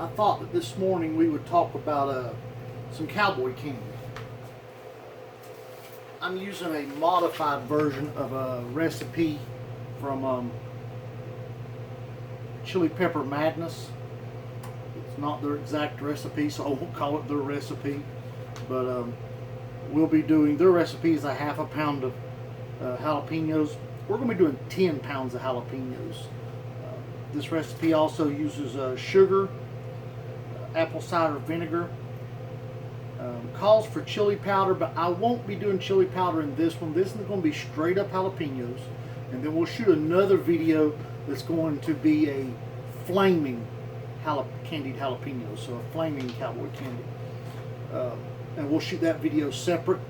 I thought that this morning we would talk about some cowboy candy. I'm using a modified version of a recipe from Chili Pepper Madness. It's not their exact recipe, so I won't call it their recipe, but we'll be doing, their recipe is a half a pound of jalapenos. We're going to be doing 10 pounds of jalapenos. This recipe also uses sugar, apple cider vinegar, calls for chili powder, but I won't be doing chili powder in this one. This is going to be straight up jalapenos, and then we'll shoot another video that's going to be a flaming candied jalapenos, so a flaming cowboy candy, and we'll shoot that video separate.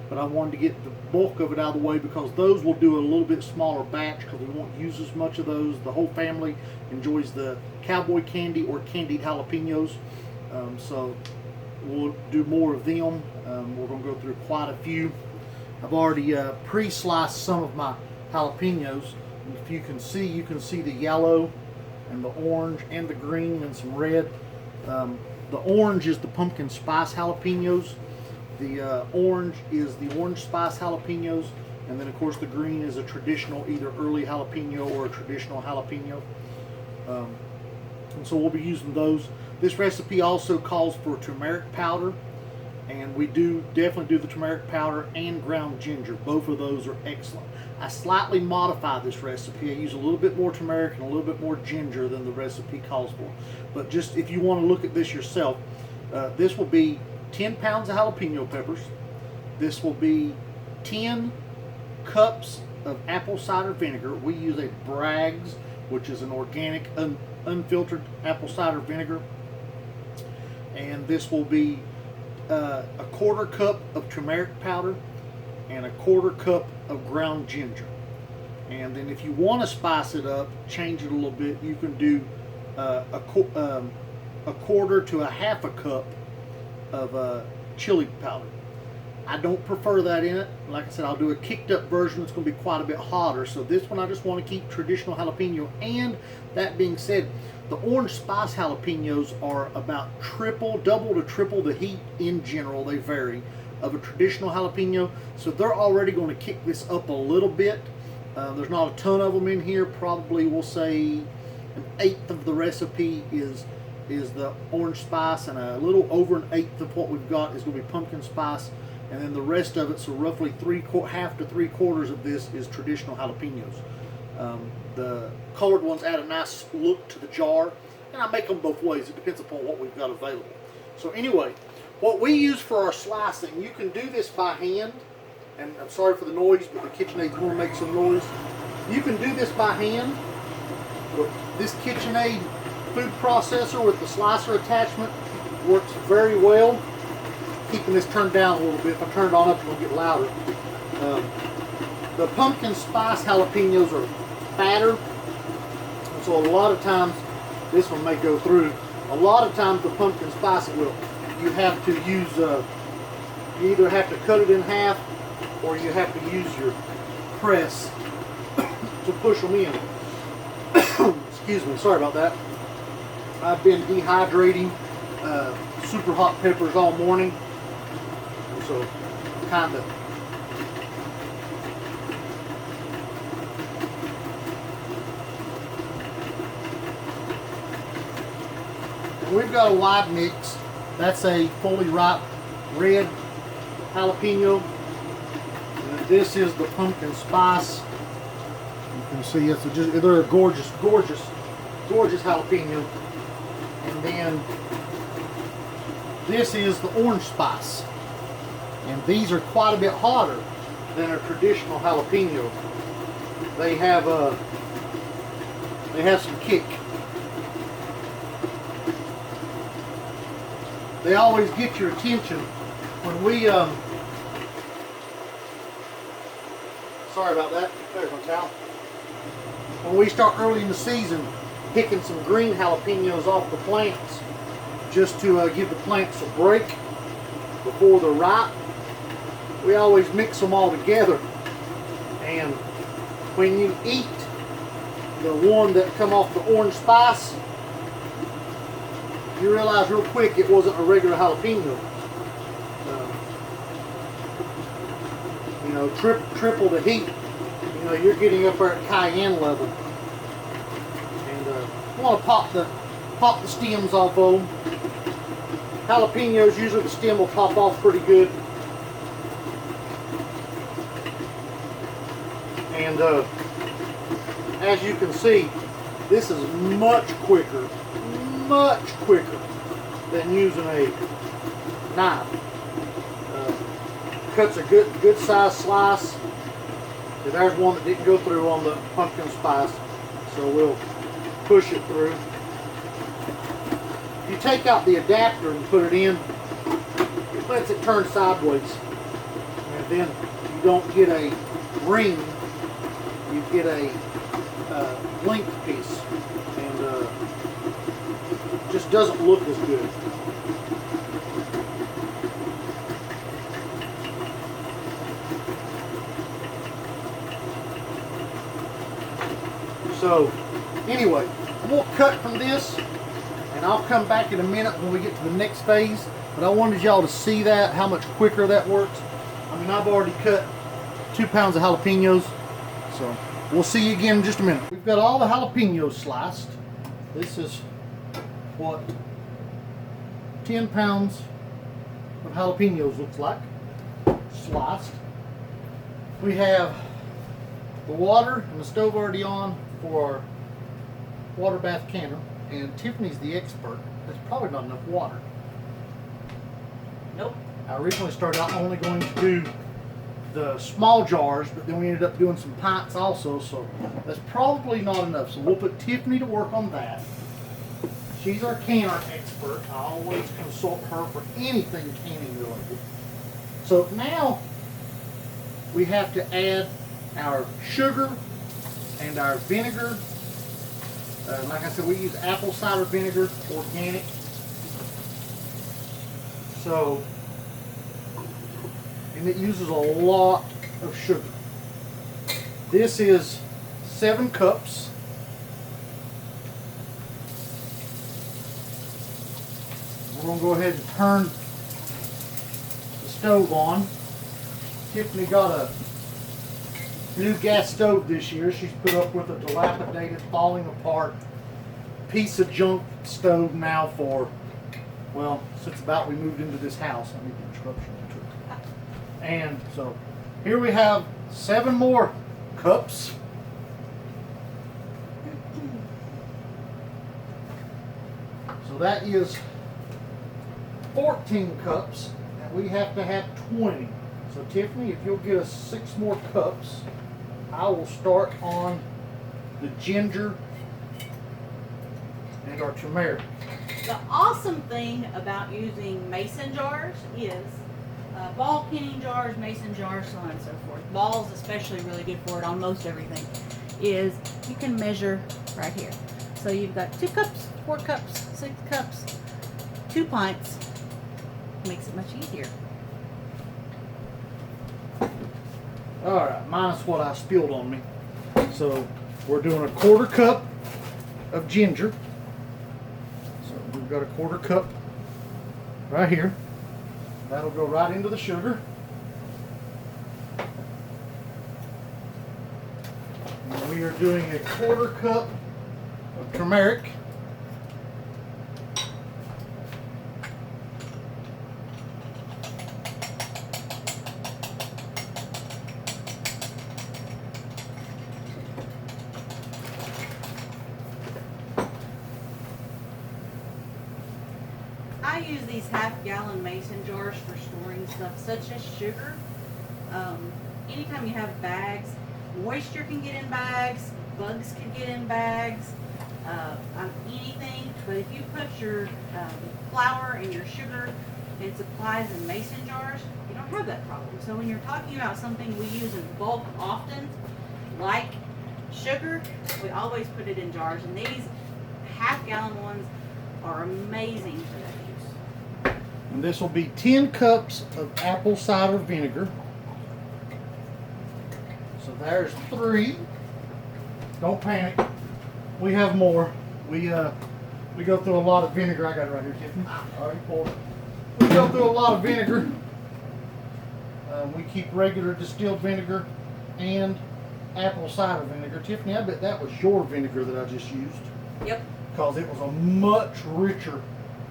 But I wanted to get the bulk of it out of the way because those will do a little bit smaller batch because we won't use as much of those. The whole family enjoys the cowboy candy or candied jalapenos, so we'll do more of them. We're going to go through quite a few. I've already pre-sliced some of my jalapenos. If you can see the yellow and the orange and the green and some red. The orange is the pumpkin spice jalapenos. The orange is the orange spice jalapenos, and then of course the green is a traditional either early jalapeno or a traditional jalapeno. And so we'll be using those. This recipe also calls for turmeric powder, and we definitely do the turmeric powder and ground ginger. Both of those are excellent. I slightly modify this recipe. I use a little bit more turmeric and a little bit more ginger than the recipe calls for. But just if you want to look at this yourself, this will be 10 pounds of jalapeno peppers. This will be 10 cups of apple cider vinegar. We use a Bragg's, which is an organic, unfiltered apple cider vinegar. And this will be a quarter cup of turmeric powder and a quarter cup of ground ginger. And then if you want to spice it up, change it a little bit, you can do a quarter to a half a cup of chili powder. I don't prefer that in it. Like I said, I'll do a kicked up version that's going to be quite a bit hotter. So this one I just want to keep traditional jalapeno. And that being said, the orange spice jalapenos are about double to triple the heat in general. They vary of a traditional jalapeno. So they're already going to kick this up a little bit. There's not a ton of them in here. Probably we'll say an eighth of the recipe is the orange spice, and a little over an eighth of what we've got is going to be pumpkin spice, and then the rest of it, so roughly half to 3/4 of this is traditional jalapenos. The colored ones add a nice look to the jar, and I make them both ways. It depends upon what we've got available. So anyway, what we use for our slicing, you can do this by hand, and I'm sorry for the noise, but the KitchenAid's going to make some noise. You can do this by hand. This KitchenAid food processor with the slicer attachment works very well. Keeping this turned down a little bit. If I turn it on up, it'll get louder. The pumpkin spice jalapenos are fatter, and so a lot of times, this one may go through, a lot of times the pumpkin spice will, you have to use, you either have to cut it in half or you have to use your press to push them in. Excuse me, sorry about that. I've been dehydrating super hot peppers all morning, and so kind of we've got a wide mix. That's a fully ripe red jalapeno, and this is the pumpkin spice. You can see they're a gorgeous jalapeno. And then this is the orange spice, and these are quite a bit hotter than a traditional jalapeno. They have some kick. They always get your attention when we sorry about that. There's my towel. When we start early in the season picking some green jalapenos off the plants, just to give the plants a break before they're ripe, we always mix them all together. And when you eat the one that come off the orange spice, you realize real quick it wasn't a regular jalapeno. You know, triple the heat. You know, you're getting up there at cayenne level. And you want to pop the stems off of them. Jalapenos, usually the stem will pop off pretty good. And as you can see, this is much quicker than using a knife. Cuts a good size slice. There's one that didn't go through on the pumpkin spice, so we'll push it through. If you take out the adapter and put it in, it lets it turn sideways, and then you don't get a ring, you get a length piece, and just doesn't look as good. So anyway, we'll cut from this, and I'll come back in a minute when we get to the next phase. But I wanted y'all to see that, how much quicker that works. I mean, I've already cut 2 pounds of jalapenos, so we'll see you again in just a minute. We've got all the jalapenos sliced. This is what 10 pounds of jalapenos looks like, sliced. We have the water and the stove already on for our water bath canner, and Tiffany's the expert. That's probably not enough water. Nope. I originally started out only going to do the small jars, but then we ended up doing some pints also, so that's probably not enough. So we'll put Tiffany to work on that. She's our canner expert. I always consult her for anything canning related. So now we have to add our sugar and our vinegar. Like I said, we use apple cider vinegar, organic. So, and it uses a lot of sugar. This is 7 cups. We're going to go ahead and turn the stove on. Tiffany got a new gas stove this year. She's put up with a dilapidated, falling apart piece of junk stove now for, well, since about we moved into this house. I need the instructions to it. And so here we have 7 more cups. So that is 14 cups, and we have to have 20. So Tiffany, if you'll get us 6 more cups, I will start on the ginger and our turmeric. The awesome thing about using mason jars is ball canning jars, mason jars, so on and so forth. Balls especially really good for it on most everything. Is you can measure right here. So you've got 2 cups, 4 cups, 6 cups, 2 pints. Makes it much easier. Alright, minus what I spilled on me. So we're doing a 1/4 cup of ginger. So we've got a 1/4 cup right here. That'll go right into the sugar. And we are doing a 1/4 cup of turmeric. I use these half-gallon mason jars for storing stuff such as sugar. Anytime you have bags, moisture can get in bags, bugs can get in bags, anything. But if you put your flour and your sugar and supplies in mason jars, you don't have that problem. So when you're talking about something we use in bulk often, like sugar, we always put it in jars. And these half-gallon ones are amazing for that use. And this will be 10 cups of apple cider vinegar. So there's 3. Don't panic. We have more. We We go through a lot of vinegar. I got it right here, Tiffany. All right, pour it. We go through a lot of vinegar. We keep regular distilled vinegar and apple cider vinegar. Tiffany, I bet that was your vinegar that I just used. Yep. Because it was a much richer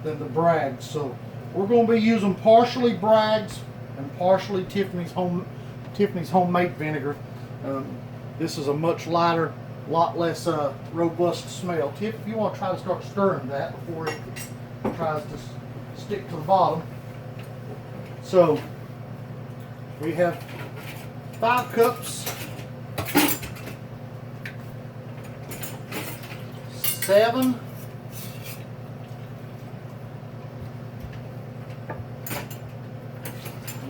than the Bragg's. So we're going to be using partially Bragg's and partially Tiffany's homemade vinegar. This is a much lighter, lot less robust smell. Tiff, if you want to try to start stirring that before it tries to stick to the bottom. So we have 5 cups, 7,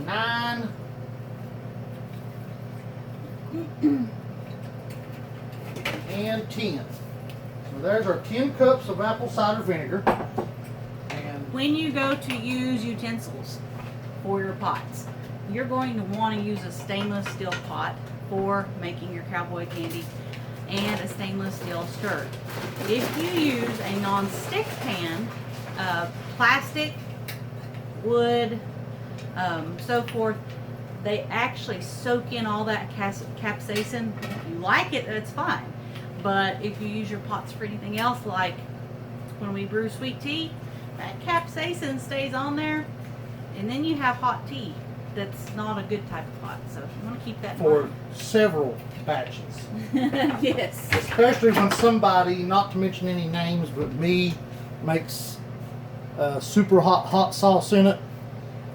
9, and 10. So there's our 10 cups of apple cider vinegar. And When you go to use utensils for your pots, you're going to want to use a stainless steel pot for making your cowboy candy and a stainless steel stirrer. If you use a non-stick pan, plastic, wood, so forth, they actually soak in all that capsaicin. If you like it, that's fine. But if you use your pots for anything else, like when we brew sweet tea, that capsaicin stays on there, and then you have hot tea. That's not a good type of pot, so you want to keep that in for mind. several batches. Yes. Especially when somebody, not to mention any names, but me, makes super hot sauce in it,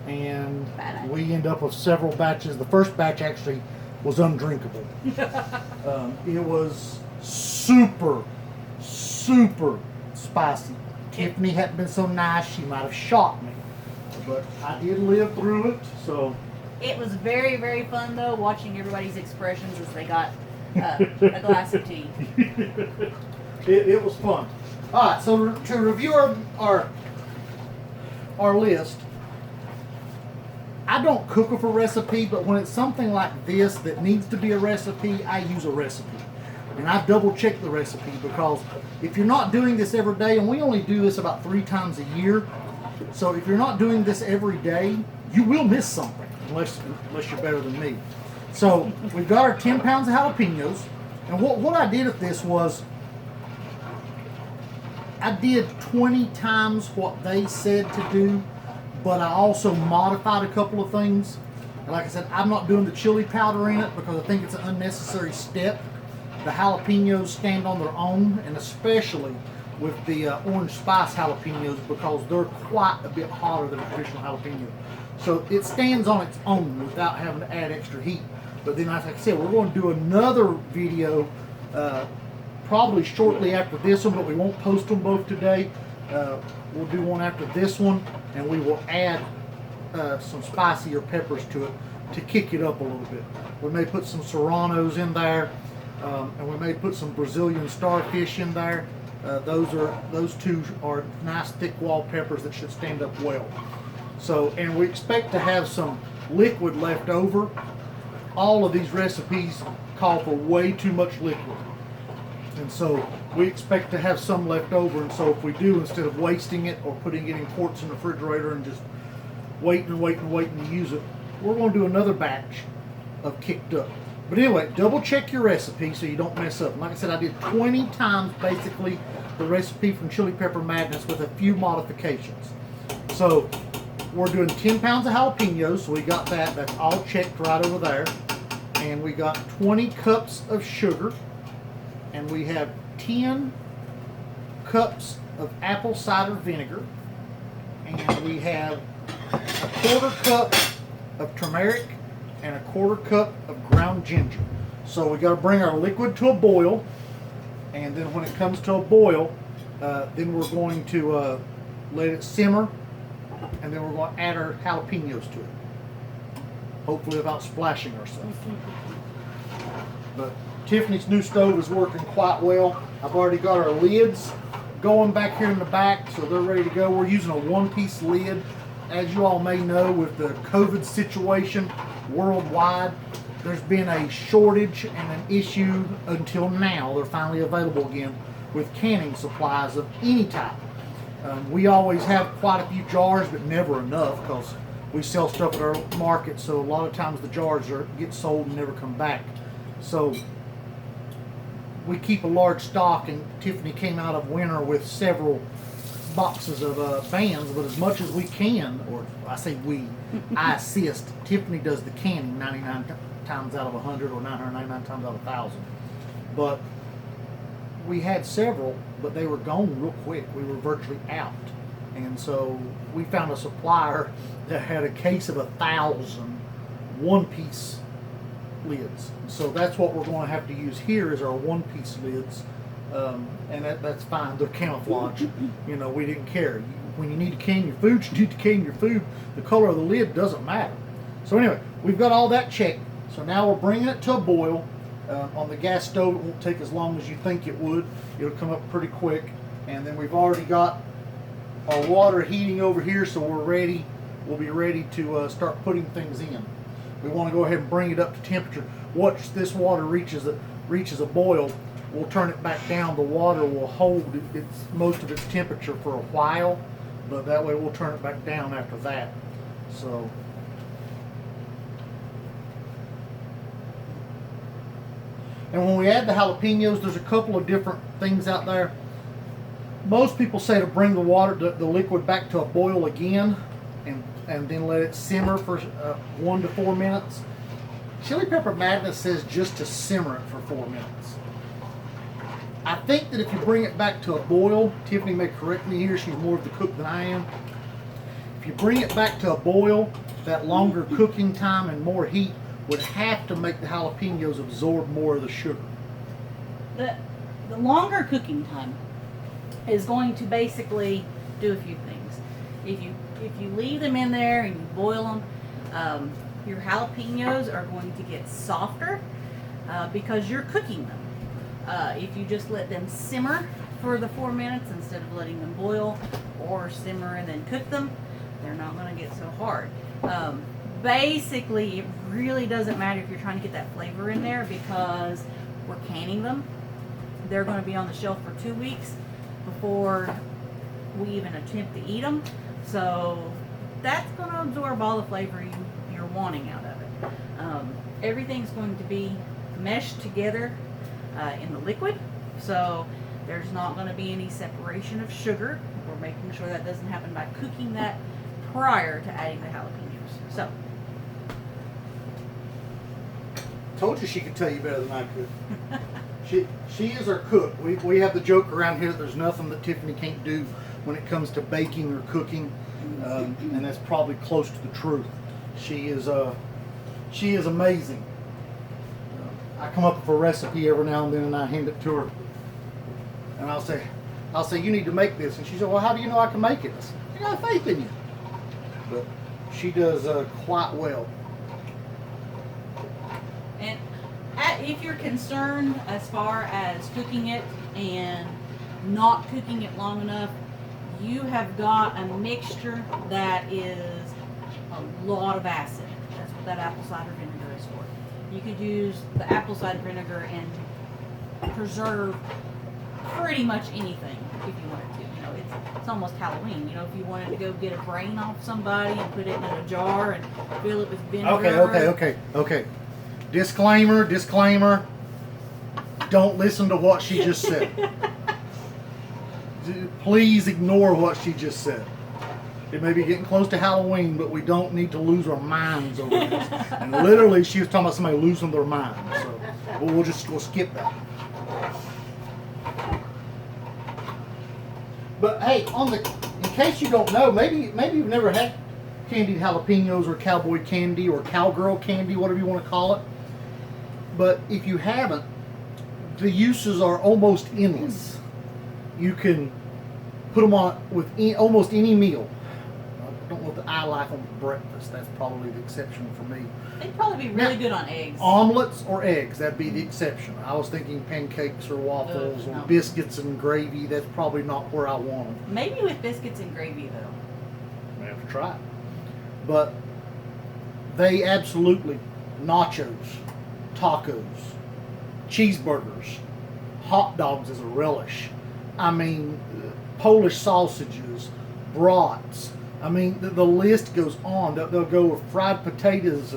and Bad idea. we end up with several batches. The first batch actually was undrinkable. It was super spicy. Tiffany hadn't been so nice, she might have shot me. But I did live through it, so. It was very, very fun, though, watching everybody's expressions as they got a glass of tea. It was fun. All right, so to review our list, I don't cook off a recipe, but when it's something like this that needs to be a recipe, I use a recipe. And I double check the recipe, because if you're not doing this every day, and we only do this about 3 times a year, so if you're not doing this every day, you will miss something, unless you're better than me. So we've got our 10 pounds of jalapenos, and what I did with this was I did 20 times what they said to do, but I also modified a couple of things. And like I said, I'm not doing the chili powder in it because I think it's an unnecessary step. The jalapenos stand on their own, and especially with the orange spice jalapenos, because they're quite a bit hotter than a traditional jalapeno. So it stands on its own without having to add extra heat. But then, like I said, we're going to do another video probably shortly after this one, but we won't post them both today. We'll do one after this one, and we will add some spicier peppers to it to kick it up a little bit. We may put some serranos in there, and we may put some Brazilian starfish in there. Those two are nice thick wall peppers that should stand up well. So, and we expect to have some liquid left over. All of these recipes call for way too much liquid, and so we expect to have some left over. And so if we do, instead of wasting it or putting it in quarts in the refrigerator and just waiting to use it, we're going to do another batch of kicked up. But anyway, double check your recipe so you don't mess up. And like I said, I did 20 times basically the recipe from Chili Pepper Madness with a few modifications. So we're doing 10 pounds of jalapenos, so we got that. That's all checked right over there. And we got 20 cups of sugar. And we have 10 cups of apple cider vinegar. And we have a 1/4 cup of turmeric and a 1/4 cup of ground ginger. So we got to bring our liquid to a boil, and then when it comes to a boil, then we're going to let it simmer, and then we're going to add our jalapenos to it. Hopefully without splashing ourselves. But Tiffany's new stove is working quite well. I've already got our lids going back here in the back, so they're ready to go. We're using a 1-piece lid. As you all may know, with the COVID situation worldwide, there's been a shortage and an issue until now. They're finally available again with canning supplies of any type. We always have quite a few jars, but never enough because we sell stuff at our market. So a lot of times the jars get sold and never come back. So we keep a large stock, and Tiffany came out of winter with several boxes of bands, but as much as we can, or I say we, I assist. Tiffany does the canning 99 times out of 100 or 999 times out of 1,000. But we had several, but they were gone real quick. We were virtually out. And so we found a supplier that had a case of 1,000 one-piece lids. So that's what we're going to have to use here is our one-piece lids. And that's fine. They're camouflage. You know, we didn't care. When you need to can your food, you need to can your food. The color of the lid doesn't matter. So anyway, we've got all that checked. So now we're bringing it to a boil. On the gas stove, it won't take as long as you think it would. It'll come up pretty quick. And then we've already got our water heating over here, so we're ready. We'll be ready to start putting things in. We want to go ahead and bring it up to temperature. Once this water reaches a boil, we'll turn it back down. The water will hold most of its temperature for a while, but that way we'll turn it back down after that. So. And when we add the jalapenos, there's a couple of different things out there. Most people say to bring the liquid back to a boil again, and then let it simmer for 1 to 4 minutes. Chili Pepper Madness says just to simmer it for 4 minutes. I think that if you bring it back to a boil, Tiffany may correct me here, she's more of the cook than I am. If you bring it back to a boil, that longer cooking time and more heat would have to make the jalapenos absorb more of the sugar. The longer cooking time is going to basically do a few things. If you leave them in there and you boil them, your jalapenos are going to get softer because you're cooking them. If you just let them simmer for the 4 minutes instead of letting them boil or simmer and then cook them, they're not going to get so hard. Basically, it really doesn't matter if you're trying to get that flavor in there because we're canning them. They're going to be on the shelf for 2 weeks before we even attempt to eat them. So that's going to absorb all the flavor you're wanting out of it. Everything's going to be meshed together in the liquid, so there's not going to be any separation of sugar. We're making sure that doesn't happen by cooking that prior to adding the jalapenos. So, told you she could tell you better than I could. She is our cook. We have the joke around here that there's nothing that Tiffany can't do when it comes to baking or cooking, and that's probably close to the truth. She is amazing. I come up with a recipe every now and then, and I hand it to her, and I'll say, you need to make this, and she said, well, how do you know I can make it? I said, I got faith in you. But she does quite well. And if you're concerned as far as cooking it and not cooking it long enough, you have got a mixture that is a lot of acid. That's what that apple cider vinegar is for. You could use the apple cider vinegar and preserve pretty much anything if you wanted to. You know, it's almost Halloween. You know, if you wanted to go get a brain off somebody and put it in a jar and fill it with vinegar. Okay. Disclaimer. Don't listen to what she just said. Please ignore what she just said. It may be getting close to Halloween, but we don't need to lose our minds over this. And literally, she was talking about somebody losing their mind. So we'll skip that. But hey, in case you don't know, maybe you've never had candied jalapenos or cowboy candy or cowgirl candy, whatever you want to call it. But if you haven't, the uses are almost endless. You can put them on with almost any meal. I don't know what I like on breakfast. That's probably the exception for me. They'd probably be really good on eggs. Omelets or eggs, that'd be the exception. I was thinking pancakes or waffles or biscuits and gravy. That's probably not where I want them. Maybe with biscuits and gravy, though. I have to try it. But they absolutely, nachos, tacos, cheeseburgers, hot dogs as a relish. I mean, Polish sausages, brats. I mean, the list goes on. They'll go with fried potatoes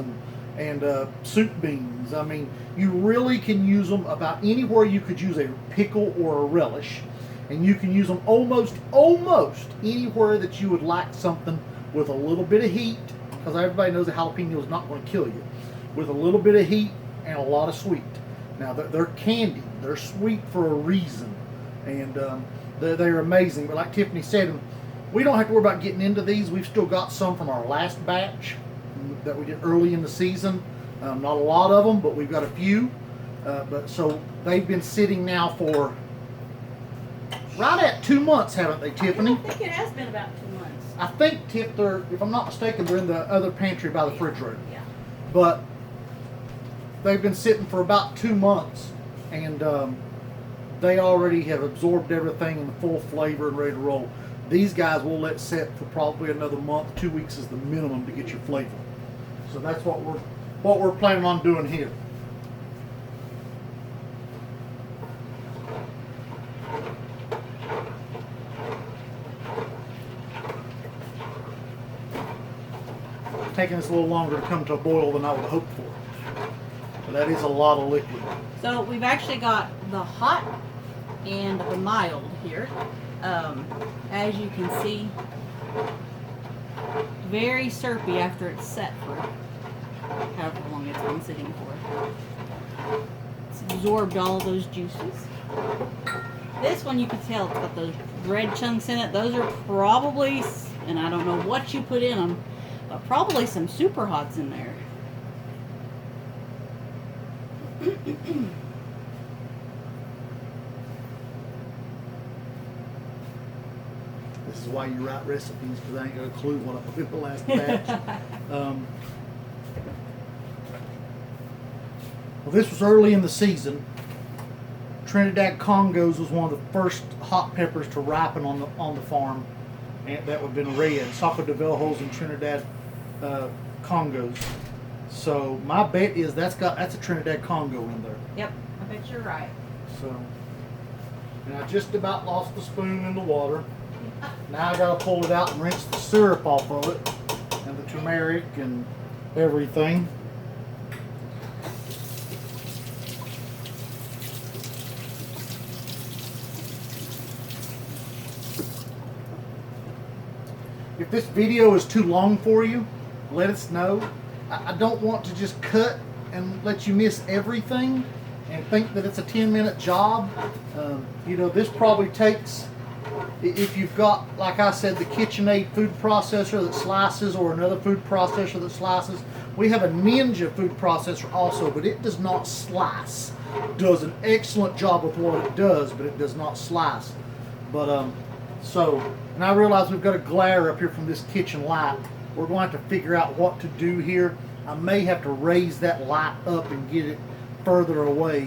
and soup beans. I mean, you really can use them about anywhere you could use a pickle or a relish. And you can use them almost anywhere that you would like something with a little bit of heat, because everybody knows a jalapeno is not going to kill you, with a little bit of heat and a lot of sweet. Now, they're candied. They're sweet for a reason. And they're amazing. But like Tiffany said, we don't have to worry about getting into these. We've still got some from our last batch that we did early in the season. Not a lot of them, but we've got a few. So they've been sitting now for right at 2 months, haven't they, Tiffany? I think it has been about 2 months. I think, Tiff, if I'm not mistaken, they're in the other pantry by the refrigerator. Yeah. But they've been sitting for about 2 months, and they already have absorbed everything in full flavor and ready to roll. These guys will let set for probably another month. 2 weeks is the minimum to get your flavor. So that's what we're planning on doing here. Taking us a little longer to come to a boil than I would have hoped for. But that is a lot of liquid. So we've actually got the hot and the mild here. As you can see, very syrupy after it's set for however long it's been sitting for. It's absorbed all of those juices. This one you can tell it's got those red chunks in it. Those are probably, and I don't know what you put in them, but probably some super hots in there. This is why you write recipes, because I ain't got a clue what I put in the last batch. Well, this was early in the season. Trinidad Congos was one of the first hot peppers to ripen on the farm, and that would have been red. Saco de Velhos and Trinidad Congos. So my bet is that's a Trinidad Congo in there. Yep, I bet you're right. So, and I just about lost the spoon in the water. Now I gotta pull it out and rinse the syrup off of it, and the turmeric and everything. If this video is too long for you, let us know. I don't want to just cut and let you miss everything and think that it's a 10-minute job. You know, this probably takes, if you've got, like I said, the KitchenAid food processor that slices or another food processor that slices. We have a Ninja food processor also, but it does not slice. It does an excellent job with what it does, but it does not slice. But and I realize we've got a glare up here from this kitchen light. We're going to have to figure out what to do here. I may have to raise that light up and get it further away,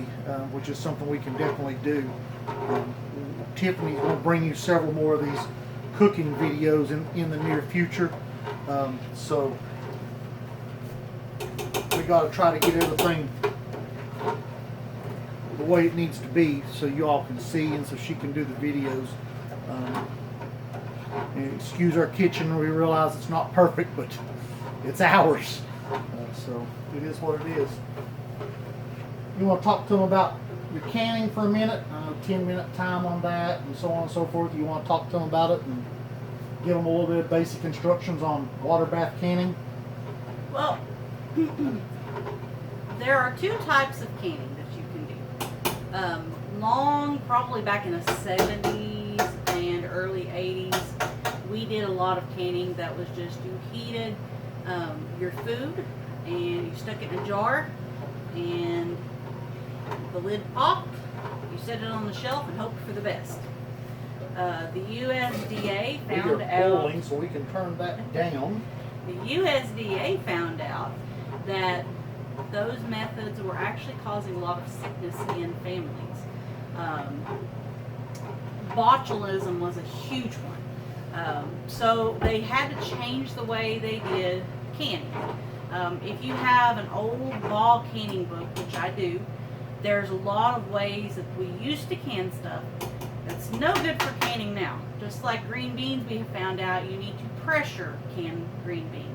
which is something we can definitely do. Tiffany's going to bring you several more of these cooking videos in the near future. So we got to try to get everything the way it needs to be so you all can see and so she can do the videos. And excuse our kitchen, we realize it's not perfect, but it's ours. So it is what it is. You want to talk to them about your canning for a minute? 10-minute time on that and so on and so forth. You want to talk to them about it and give them a little bit of basic instructions on water bath canning? Well, there are two types of canning that you can do. Long, probably back in the 70s and early 80s, we did a lot of canning that was just you heated your food and you stuck it in a jar and the lid popped, you set it on the shelf and hoped for the best. The USDA found out, boiling, so we can turn that down. The USDA found out that those methods were actually causing a lot of sickness in families. Botulism was a huge one. So they had to change the way they did canning. If you have an old ball canning book, which I do, there's a lot of ways that we used to can stuff That's no good for canning now. Just like green beans, we have found out you need to pressure can green beans.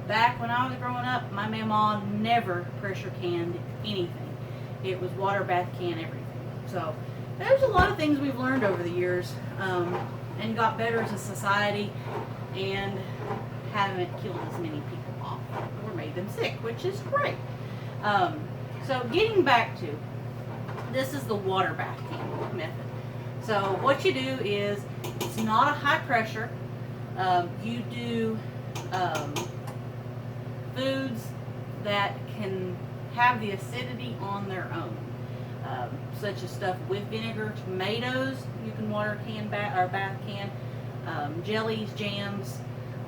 Back when I was growing up, my mama never pressure canned anything. It was water bath can everything. So there's a lot of things we've learned over the years and got better as a society and haven't killed as many people off or made them sick, which is great. So getting back to, this is the water bath can method. So what you do is, it's not a high pressure. You do foods that can have the acidity on their own, such as stuff with vinegar. Tomatoes, you can water can or bath can. Jellies, jams,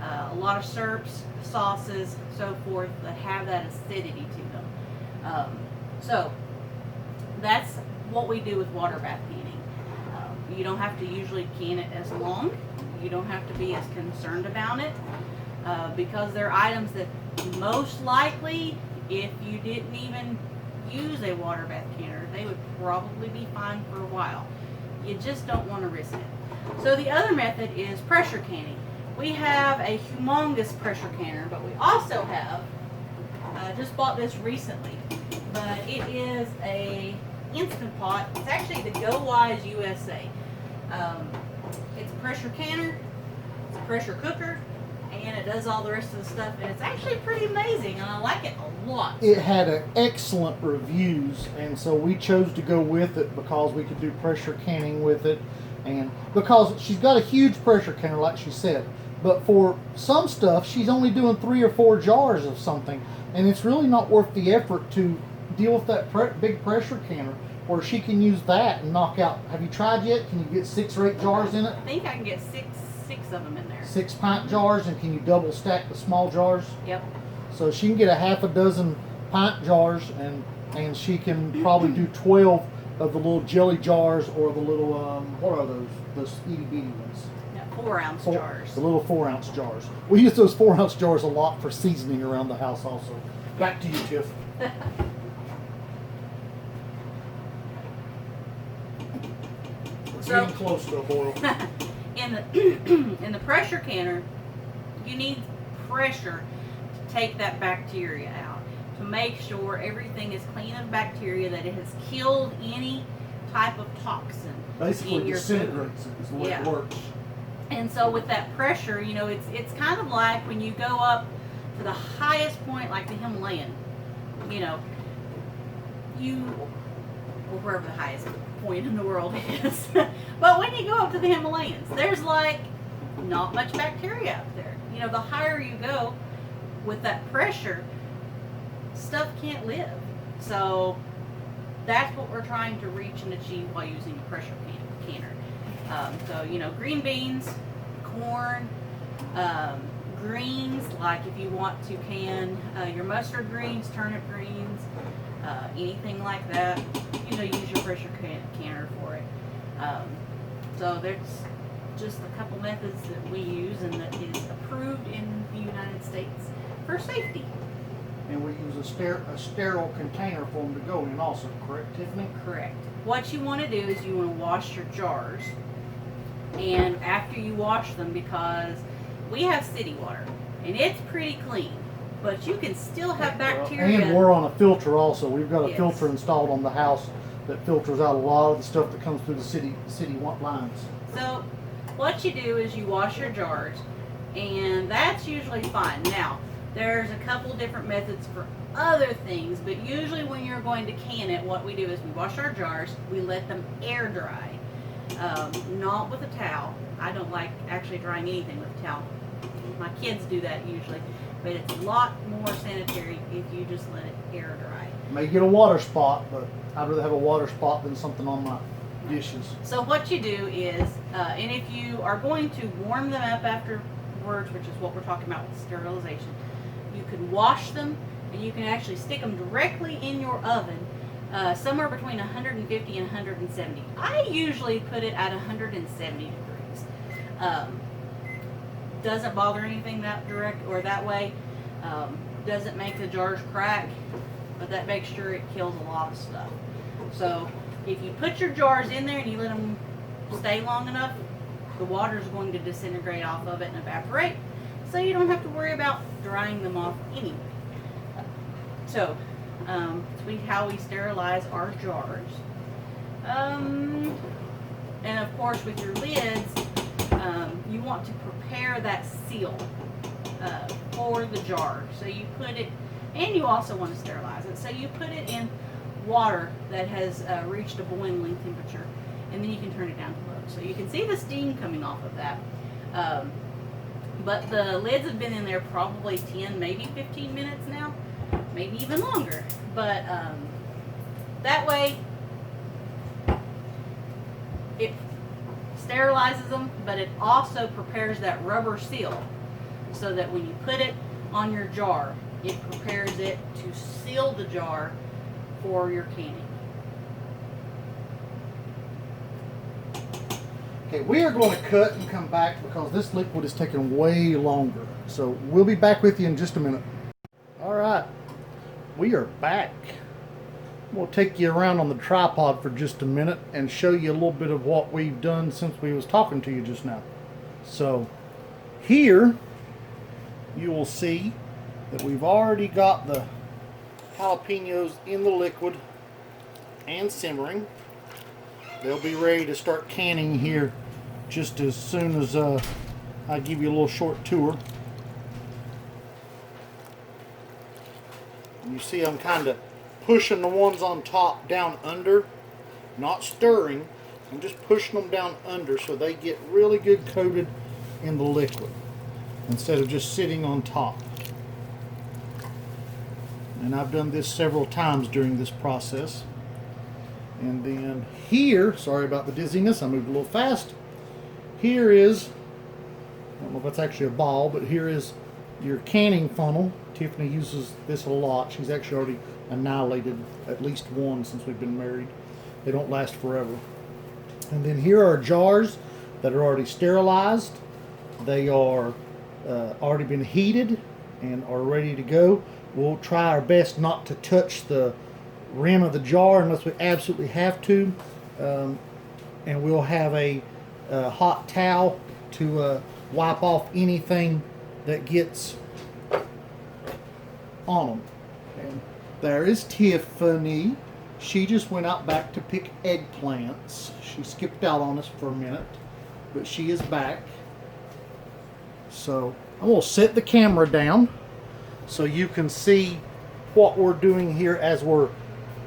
a lot of syrups, sauces, so forth, that have that acidity to them. So that's what we do with water bath canning. You don't have to usually can it as long. You don't have to be as concerned about it because they're items that most likely, if you didn't even use a water bath canner, they would probably be fine for a while. You just don't want to risk it. So the other method is pressure canning. We have a humongous pressure canner, but we also have, just bought this recently, but it is a Instant Pot. It's actually the Go Wise USA. It's a pressure canner, it's a pressure cooker, and it does all the rest of the stuff, and it's actually pretty amazing, and I like it a lot. It had excellent reviews, and so we chose to go with it because we could do pressure canning with it, and because she's got a huge pressure canner, like she said, but for some stuff, she's only doing 3 or 4 jars of something, and it's really not worth the effort to deal with that big pressure canner, or she can use that and knock out. Have you tried yet? Can you get 6 or 8 jars in it? I think I can get six of them in there. 6 pint jars, and can you double stack the small jars? Yep. So she can get a half a dozen pint jars, and she can probably do 12 of the little jelly jars, or the little what are those itty bitty ones? Yeah, 4-ounce jars. The little 4-ounce jars. We use those 4-ounce jars a lot for seasoning around the house also. Back to you, Tiff. It's getting close to a boil. In the pressure canner, you need pressure to take that bacteria out, to make sure everything is clean of bacteria, that it has killed any type of toxin. Basically in your disintegrates it is the way it works. And so with that pressure, you know, it's kind of like when you go up to the highest point, like the Himalayan, you know, or wherever the highest point in the world is. But when you go up to the Himalayas, there's like not much bacteria up there. You know, the higher you go with that pressure, stuff can't live. So that's what we're trying to reach and achieve while using a pressure canner. So, you know, green beans, corn, greens, like if you want to can your mustard greens, turnip greens, anything like that, you know, use your pressure canner for it. So there's just a couple methods that we use and that is approved in the United States for safety. And we use a sterile container for them to go in also, correct, Tiffany? Correct. What you want to do is you want to wash your jars, and after you wash them, because we have city water and it's pretty clean, but you can still have bacteria. And we're on a filter also. We've got a Yes. filter installed on the house that filters out a lot of the stuff that comes through the city lines. So what you do is you wash your jars, and that's usually fine. Now, there's a couple different methods for other things, but usually when you're going to can it, what we do is we wash our jars, we let them air dry, not with a towel. I don't like actually drying anything with a towel. My kids do that usually, but it's a lot more sanitary if you just let it air dry. May get a water spot, but I'd rather have a water spot than something on my dishes. So what you do is, and if you are going to warm them up afterwards, which is what we're talking about with sterilization, you can wash them, and you can actually stick them directly in your oven, somewhere between 150 and 170. I usually put it at 170 degrees. Doesn't bother anything that direct or that way. Doesn't make the jars crack, but that makes sure it kills a lot of stuff. So If you put your jars in there and you let them stay long enough, the water is going to disintegrate off of it and evaporate, so you don't have to worry about drying them off anyway. So, how we sterilize our jars. And of course, with your lids, you want to prepare that seal for the jar. So you put it, and you also want to sterilize it. So you put it in water that has reached a boiling temperature, and then you can turn it down to low. So you can see the steam coming off of that. But the lids have been in there probably 10, maybe 15 minutes now, maybe even longer. But that way, it sterilizes them, but it also prepares that rubber seal so that when you put it on your jar, it prepares it to seal the jar for your canning. Okay, we are going to cut and come back because this liquid is taking way longer. So we'll be back with you in just a minute. All right, we are back. We'll take you around on the tripod for just a minute and show you a little bit of what we've done since we was talking to you just now. So here you will see that we've already got the jalapenos in the liquid and simmering. They'll be ready to start canning here just as soon as I give you a little short tour. You see I'm kind of pushing the ones on top down under, not stirring. I'm just pushing them down under so they get really good coated in the liquid instead of just sitting on top. And I've done this several times during this process. And then here, sorry about the dizziness, I moved a little fast. Here is, I don't know if that's actually a ball, but here is your canning funnel. Tiffany uses this a lot. She's actually already annihilated at least one since we've been married. They don't last forever. And then here are jars that are already sterilized. They are already been heated and are ready to go. We'll try our best not to touch the rim of the jar unless we absolutely have to. And we'll have a hot towel to wipe off anything that gets on them. And there is Tiffany. She just went out back to pick eggplants. She skipped out on us for a minute, but she is back. So I'm going to set the camera down so you can see what we're doing here as we're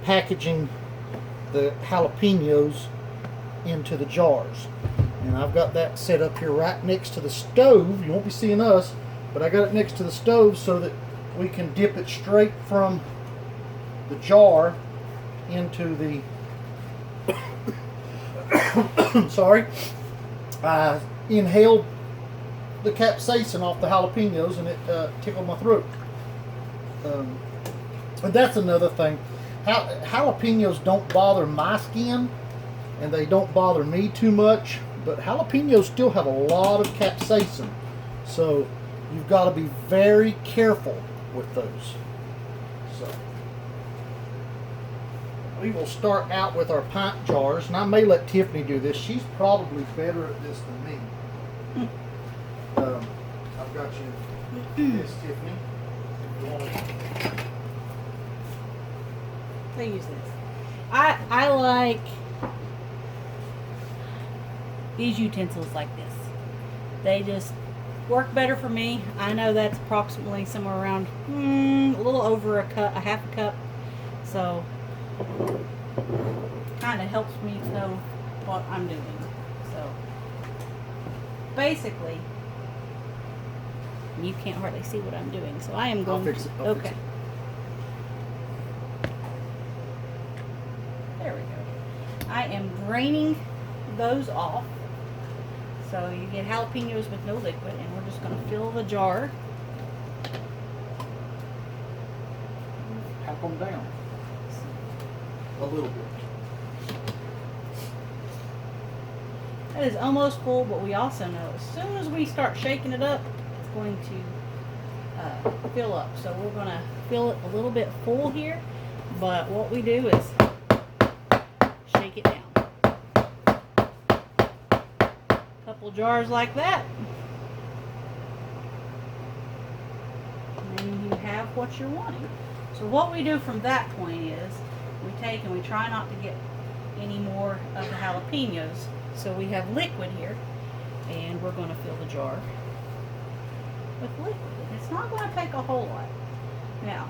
packaging the jalapenos into the jars. And I've got that set up here right next to the stove. You won't be seeing us, but I got it next to the stove so that we can dip it straight from the jar into the sorry, I inhaled the capsaicin off the jalapenos and it tickled my throat. And that's another thing. Jalapenos don't bother my skin and they don't bother me too much, but jalapenos still have a lot of capsaicin, so you've got to be very careful with those. So we will start out with our pint jars, and I may let Tiffany do this. She's probably better at this than me. I've got you this, Tiffany. If you want to. They use this. I like these utensils like this. They just work better for me. I know that's approximately somewhere around a little over a cup, a half a cup. So kind of helps me know what I'm doing. So basically, you can't hardly see what I'm doing. So I am going I'll fix it. I'll fix it. There we go. I am draining those off. So you get jalapenos with no liquid, and we're just going to fill the jar. Tap them down a little bit. That is almost full, but we also know as soon as we start shaking it up, it's going to fill up. So we're going to fill it a little bit full here, but what we do is shake shake it down. Couple jars like that. And then you have what you're wanting. So what we do from that point is we take and we try not to get any more of the jalapenos. So we have liquid here, and we're going to fill the jar with liquid. It's not going to take a whole lot. Now,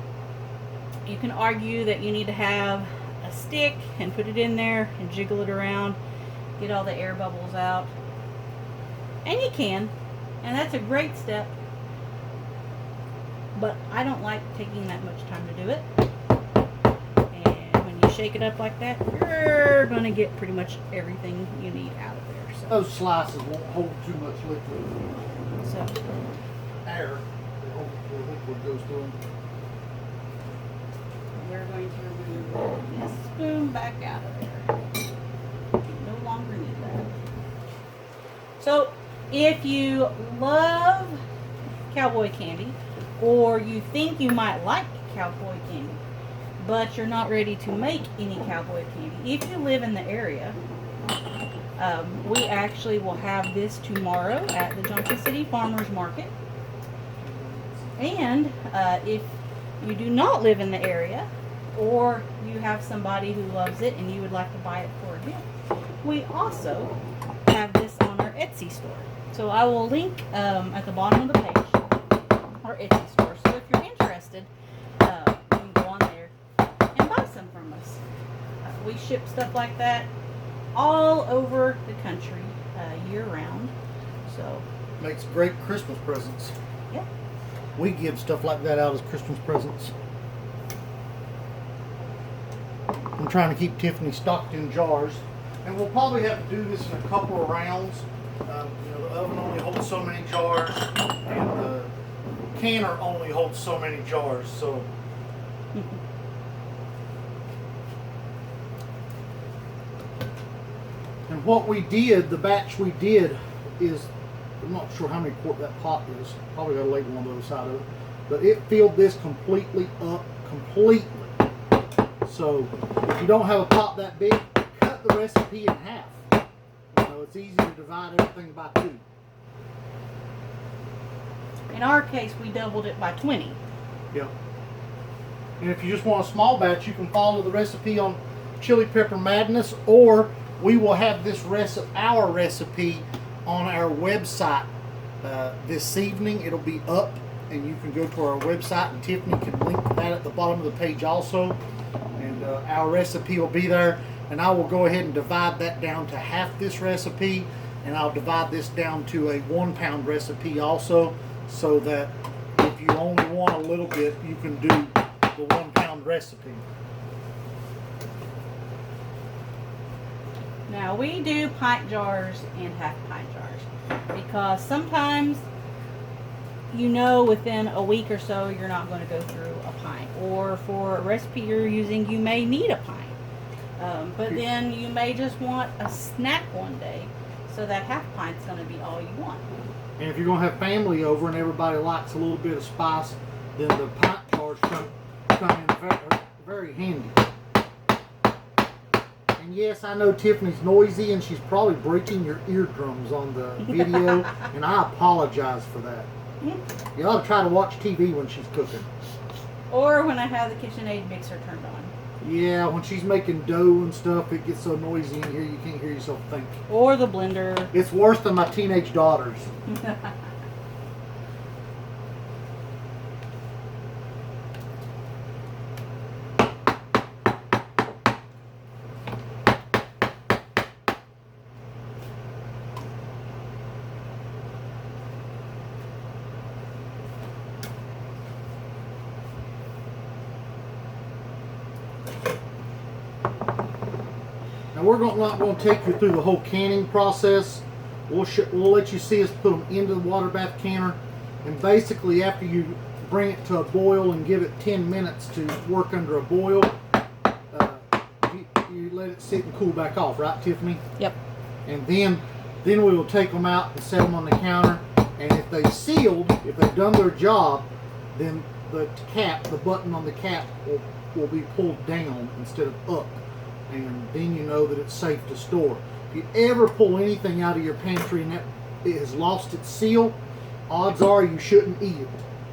you can argue that you need to have a stick and put it in there and jiggle it around, get all the air bubbles out. And you can, and that's a great step. But I don't like taking that much time to do it. And when you shake it up like that, you're going to get pretty much everything you need out of there. So. Those slices won't hold too much liquid. So Air, the liquid goes through them. we're going to remove this spoon back out of there. You no longer need that. So if you love Cowboy Candy, or you think you might like Cowboy Candy, but you're not ready to make any Cowboy Candy, if you live in the area, we actually will have this tomorrow at the Junction City Farmers Market. And if you do not live in the area, or you have somebody who loves it and you would like to buy it for a gift, we also have this on our Etsy store. So I will link at the bottom of the page our Etsy store. So if you're interested, you can go on there and buy some from us. We ship stuff like that all over the country year round. So Makes great Christmas presents. yeah. We give stuff like that out as Christmas presents. I'm trying to keep Tiffany stocked in jars, and we'll probably have to do this in a couple of rounds. You know, the oven only holds so many jars, and the canner only holds so many jars. So, and what we did, the batch we did, is I'm not sure how many quart that pot is. Probably got a label on the other side of it, but it filled this completely up, completely. So if you don't have a pot that big, cut the recipe in half. You know, it's easy to divide everything by 2. In our case, we doubled it by 20. Yeah. And if you just want a small batch, you can follow the recipe on Chili Pepper Madness, or we will have this our recipe on our website this evening. It'll be up, and you can go to our website, and Tiffany can link that at the bottom of the page also. And our recipe will be there, and I will go ahead and divide that down to half this recipe, and I'll divide this down to a 1 pound recipe also, so that if you only want a little bit, you can do the 1 pound recipe. Now we do pint jars and half pint jars because sometimes, you know, within a week or so you're not going to go through a pint, or for a recipe you're using you may need a pint, but then you may just want a snack one day, so that half pint's going to be all you want. And if you're going to have family over and everybody likes a little bit of spice, then the pint jars come in very, very handy. And yes, I know Tiffany's noisy and she's probably breaking your eardrums on the video, and I apologize for that. You ought to try to watch TV when she's cooking. Or when I have the KitchenAid mixer turned on. Yeah, when she's making dough and stuff, it gets so noisy in here you can't hear yourself think. Or the blender. It's worse than my teenage daughters. Now we're not going to take you through the whole canning process. We'll let you see us put them into the water bath canner, and basically after you bring it to a boil and give it 10 minutes to work under a boil, you let it sit and cool back off, right, Tiffany? Yep. And then we will take them out and set them on the counter, and if they sealed, if they've done their job, then the button on the cap will be pulled down instead of up. and then you know that it's safe to store. If you ever pull anything out of your pantry and it has lost its seal, odds are you shouldn't eat it.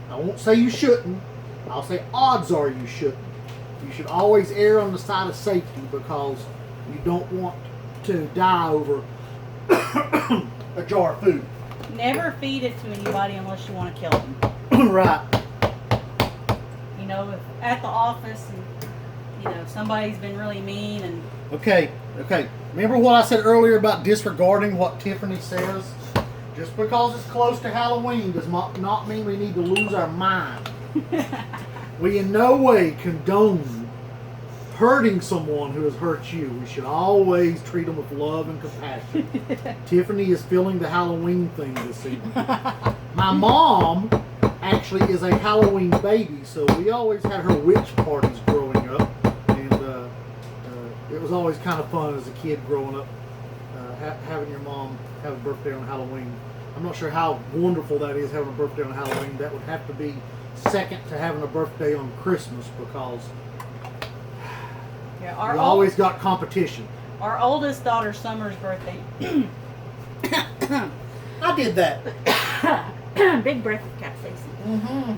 I won't say you shouldn't. I'll say odds are you shouldn't. You should always err on the side of safety because you don't want to die over a jar of food. Never feed it to anybody unless you want to kill them. Right. You know, if at the office and, you know, somebody's been really mean and... Okay. Remember what I said earlier about disregarding what Tiffany says? Just because it's close to Halloween does not mean we need to lose our mind. We in no way condone hurting someone who has hurt you. We should always treat them with love and compassion. Tiffany is feeling the Halloween thing this evening. My mom actually is a Halloween baby, so we always had her witch parties growing up, and it was always kind of fun as a kid growing up, having your mom have a birthday on Halloween. I'm not sure how wonderful that is, having a birthday on Halloween. That would have to be second to having a birthday on Christmas because yeah, we always got competition. Our oldest daughter Summer's birthday. I did that. Big breath of capsaicin.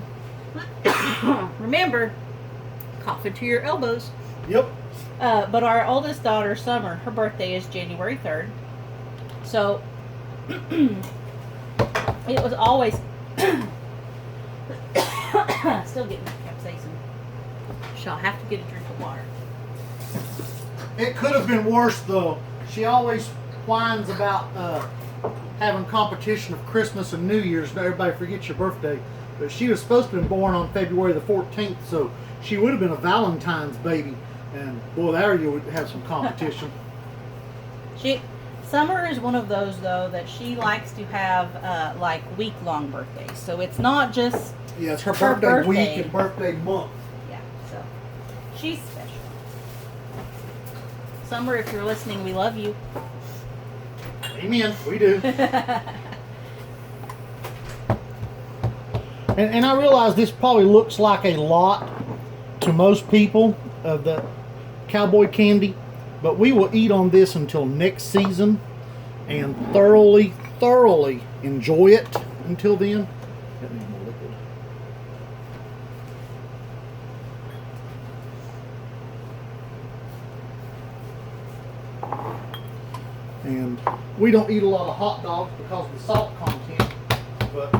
Remember, cough into your elbows. Yep. But our oldest daughter Summer, her birthday is January 3rd. So it was always still getting capsaicin. She'll have to get a drink of water. It could have been worse though. She always whines about having competition of Christmas and New Year's. Now everybody forgets your birthday. But she was supposed to have been born on February the 14th, so she would have been a Valentine's baby. And boy, there you would have some competition. Summer is one of those though that she likes to have like week-long birthdays. So it's not just yeah, it's her birthday week and birthday month. Yeah, so she's special. Summer, if you're listening, we love you. Amen. We do. and I realize this probably looks like a lot to most people of the Cowboy Candy, but we will eat on this until next season and thoroughly enjoy it until then. That needs more liquid. And we don't eat a lot of hot dogs because of the salt content, but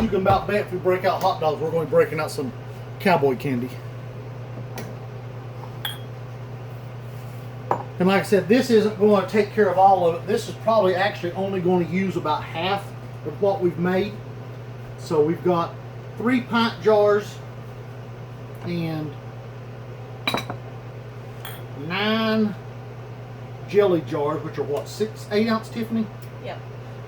you can about bet if we break out hot dogs, we're going to be breaking out some Cowboy Candy. And like I said, this isn't going to take care of all of it. This is probably actually only going to use about half of what we've made. So we've got 3 pint jars and 9 jelly jars, which are what, 8 ounce, Tiffany? Yep.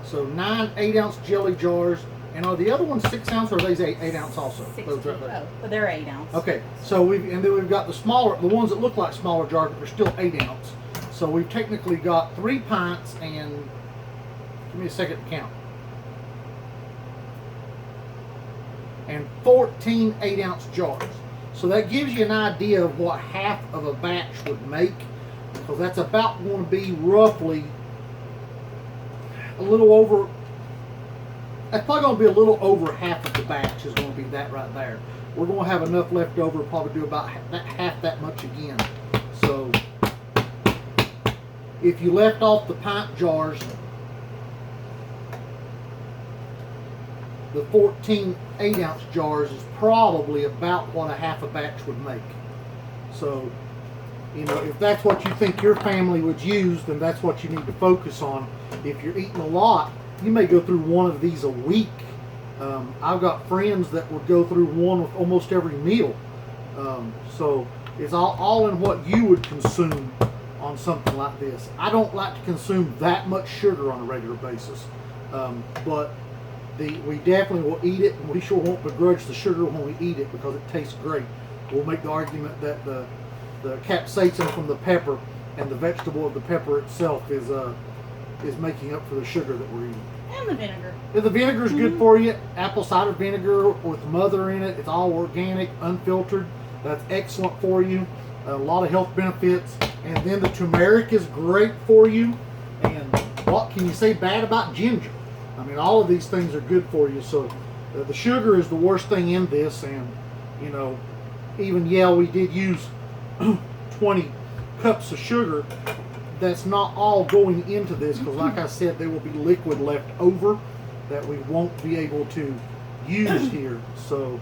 So 9 8-ounce jelly jars. And are the other ones 6 ounce or are they 8 ounce also? 16. Oh, but they're 8 ounce. Okay, so then we've got the smaller, the ones that look like smaller jars, but they're still 8 ounce. So we've technically got 3 pints and, give me a second to count, and 14 8-ounce jars. So that gives you an idea of what half of a batch would make, because that's about going to be roughly a little over, that's probably going to be a little over half of the batch is going to be that right there. We're going to have enough left over to probably do about half that much again. So if you left off the pint jars, the 14 8-ounce jars is probably about what a half a batch would make. So, you know, if that's what you think your family would use, then that's what you need to focus on. If you're eating a lot, you may go through one of these a week. I've got friends that would go through one with almost every meal. So it's all in what you would consume on something like this. I don't like to consume that much sugar on a regular basis, but we definitely will eat it, and we sure won't begrudge the sugar when we eat it because it tastes great. We'll make the argument that the capsaicin from the pepper and the vegetable of the pepper itself is making up for the sugar that we're eating. And the vinegar. Yeah, the vinegar is good for you. Apple cider vinegar with mother in it. It's all organic, unfiltered. That's excellent for you. A lot of health benefits. And then the turmeric is great for you. And what can you say bad about ginger? I mean, all of these things are good for you. So the sugar is the worst thing in this. And, you know, even, yeah, we did use 20 cups of sugar. That's not all going into this because, like I said, there will be liquid left over that we won't be able to use here. So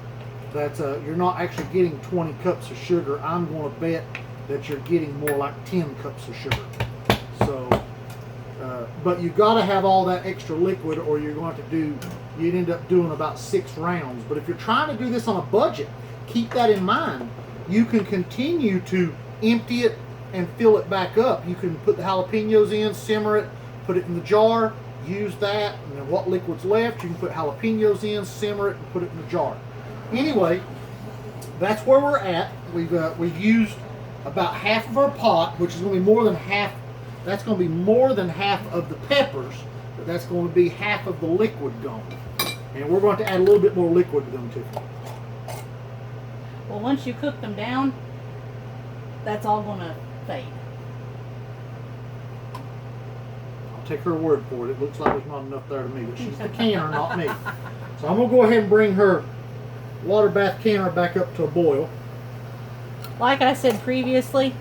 that's you're not actually getting 20 cups of sugar. I'm going to bet that you're getting more like 10 cups of sugar. So, but you got to have all that extra liquid, or you're going to you'd end up doing about 6 rounds. But if you're trying to do this on a budget, keep that in mind. You can continue to empty it and fill it back up. You can put the jalapenos in, simmer it, put it in the jar, use that, and then what liquid's left, you can put jalapenos in, simmer it, and put it in the jar. Anyway, that's where we're at. We've used about half of our pot, which is going to be more than half. That's going to be more than half of the peppers, but that's going to be half of the liquid gone. And we're going to add a little bit more liquid to them too. Well, once you cook them down, that's all going to fade. I'll take her word for it. It looks like there's not enough there to me, but she's the canner, not me. So I'm going to go ahead and bring her water bath canner back up to a boil. Like I said previously,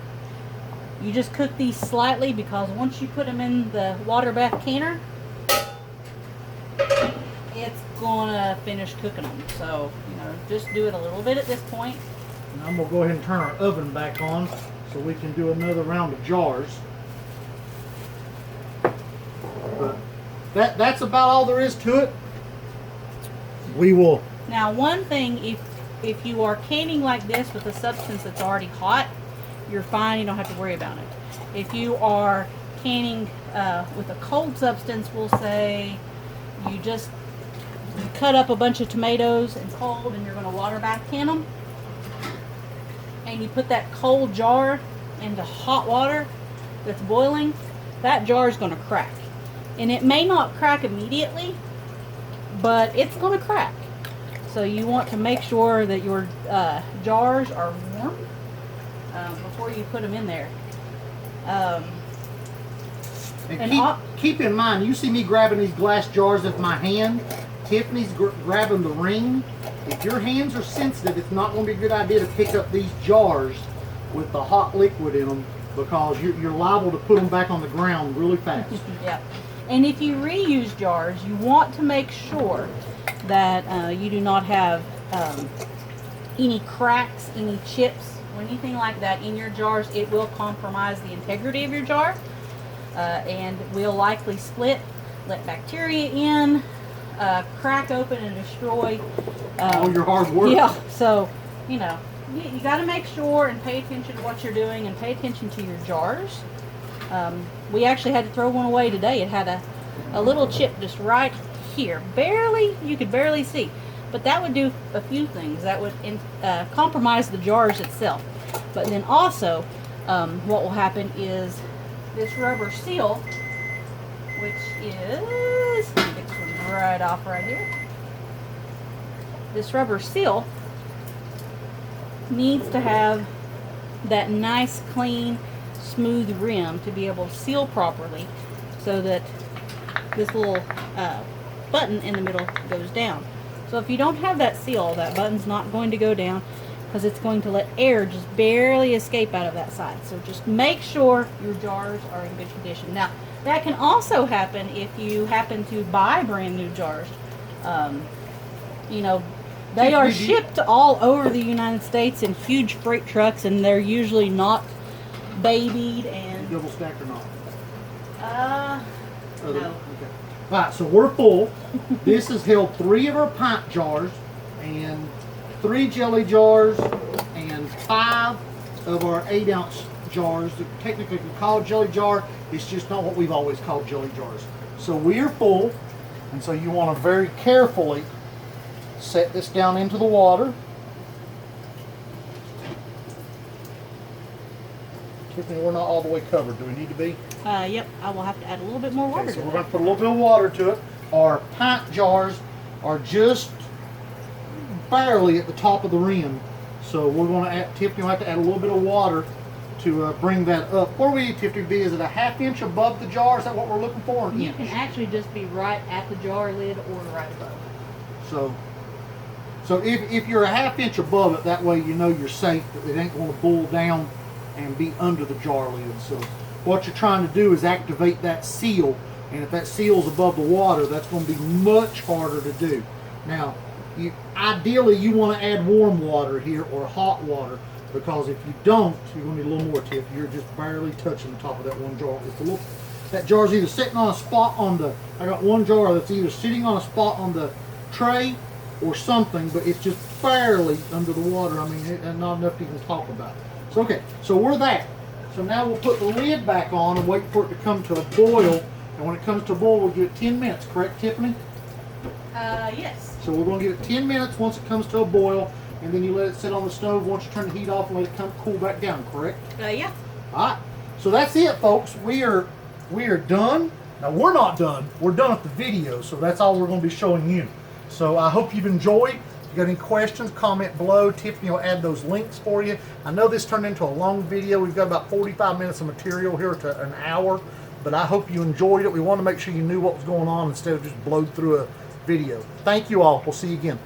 you just cook these slightly because once you put them in the water bath canner, it's gonna finish cooking them. So, you know, just do it a little bit at this point. And I'm gonna go ahead and turn our oven back on so we can do another round of jars. But that's about all there is to it. We will. Now, one thing, if you are canning like this with a substance that's already hot, you're fine. You don't have to worry about it. If you are canning with a cold substance, we'll say you just cut up a bunch of tomatoes and cold, and you're going to water bath can them, and you put that cold jar into hot water that's boiling, that jar is going to crack. And it may not crack immediately, but it's going to crack. So you want to make sure that your jars are warm before you put them in there. And keep in mind, you see me grabbing these glass jars with my hand. Tiffany's grabbing the ring. If your hands are sensitive, it's not going to be a good idea to pick up these jars with the hot liquid in them because you're liable to put them back on the ground really fast. Yeah. And if you reuse jars, you want to make sure that you do not have any cracks, any chips, or anything like that in your jars. It will compromise the integrity of your jar and will likely split, let bacteria in, crack open and destroy all your hard work. Yeah, so, you know, you got to make sure and pay attention to what you're doing and pay attention to your jars. We actually had to throw one away today. It had a little chip just right here. Barely, you could barely see. But that would do a few things. That would compromise the jars itself. But then also, what will happen is this rubber seal, which is, let me get this one right off right here. This rubber seal needs to have that nice, clean, smooth rim to be able to seal properly so that this little button in the middle goes down. So if you don't have that seal, that button's not going to go down because it's going to let air just barely escape out of that side. So just make sure your jars are in good condition. Now, that can also happen if you happen to buy brand new jars. You know, they are shipped all over the United States in huge freight trucks, and they're usually not babied and double stacked or not? no. Okay. Alright, so we're full. This has held 3 of our pint jars and 3 jelly jars and 5 of our 8-ounce jars that technically we call jelly jar. It's just not what we've always called jelly jars. So we are full, and so you want to very carefully set this down into the water. Tiffany, we're not all the way covered. Do we need to be? Yep, I will have to add a little bit more water Okay, so to we're it. going to put a little bit of water to it. Our pint jars are just barely at the top of the rim. So we're going to add, Tiffany will have to add a little bit of water to bring that up. Where we need Tiffany to be, is it a 1/2 inch above the jar? Is that what we're looking for? Or an You inch? can actually just be right at the jar lid or right above. So if you're a 1/2 inch above it, that way you know you're safe. It ain't going to boil down and be under the jar lid. So what you're trying to do is activate that seal, and if that seal's above the water, that's going to be much harder to do. Now, ideally you want to add warm water here or hot water, because if you don't, you're going to need a little more, Tiff. You're just barely touching the top of that one jar. It's a little, that jar's either sitting on a spot on the, I got one jar that's either sitting on a spot on the tray or something, but it's just barely under the water. I mean, not enough to even talk about. So okay, so we're that. So now we'll put the lid back on and wait for it to come to a boil. And when it comes to a boil, we'll give it 10 minutes, correct, Tiffany? Yes. So we're going to give it 10 minutes once it comes to a boil, and then you let it sit on the stove once you turn the heat off and let it come cool back down, correct? Yeah. All right. So that's it, folks. We are done. Now we're not done. We're done with the video, so that's all we're going to be showing you. So I hope you've enjoyed. If you got any questions, comment below. Tiffany will add those links for you. I know this turned into a long video. We've got about 45 minutes of material here to an hour, but I hope you enjoyed it. We want to make sure you knew what was going on instead of just blowed through a video. Thank you all. We'll see you again.